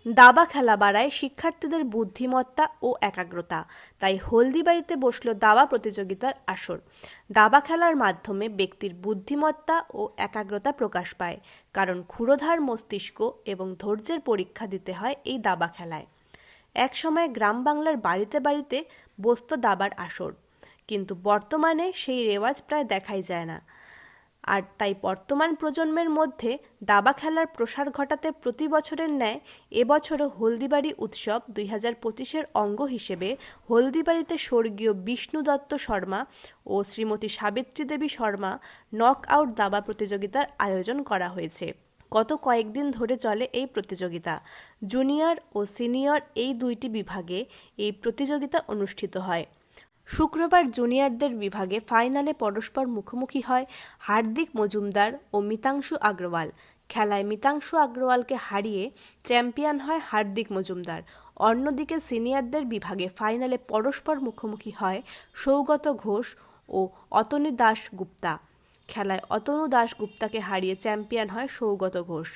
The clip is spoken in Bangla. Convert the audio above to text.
দাবা খেলা বাড়ায় শিক্ষার্থীদের বুদ্ধিমত্তা ও একাগ্রতা, তাই হলদিবাড়িতে বসল দাবা প্রতিযোগিতার আসর। দাবা খেলার মাধ্যমে ব্যক্তির বুদ্ধিমত্তা ও একাগ্রতা প্রকাশ পায়, কারণ ক্ষুরোধার মস্তিষ্ক এবং ধৈর্যের পরীক্ষা দিতে হয় এই দাবা খেলায়। একসময় গ্রাম বাংলার বাড়িতে বাড়িতে বসত দাবার আসর, কিন্তু বর্তমানে সেই রেওয়াজ প্রায় দেখাই যায় না। আর তাই বর্তমান প্রজন্মের মধ্যে দাবা খেলার প্রসার ঘটাতে প্রতি বছরের ন্যায় এবছরও হলদিবাড়ি উৎসব 2025-এর অঙ্গ হিসেবে হলদিবাড়িতে স্বর্গীয় বিষ্ণু দত্ত শর্মা ও শ্রীমতী সাবিত্রী দেবী শর্মা নক আউট দাবা প্রতিযোগিতার আয়োজন করা হয়েছে। গত কয়েকদিন ধরে চলে এই প্রতিযোগিতা। জুনিয়র ও সিনিয়র এই দুইটি বিভাগে এই প্রতিযোগিতা অনুষ্ঠিত হয়। শুক্রবার জুনিয়রদের বিভাগে ফাইনালে পরস্পর মুখোমুখি হয় হার্দিক মজুমদার ও মিতাংশু আগ্রওয়াল। খেলায় মিতাংশু আগ্রওয়ালকে হারিয়ে চ্যাম্পিয়ন হয় হার্দিক মজুমদার। অন্যদিকে সিনিয়রদের বিভাগে ফাইনালে পরস্পর মুখোমুখি হয় সৌগত ঘোষ ও অতনু দাশ গুপ্তা। খেলায় অতনু দাশ গুপ্তাকে হারিয়ে চ্যাম্পিয়ন হয় সৌগত ঘোষ।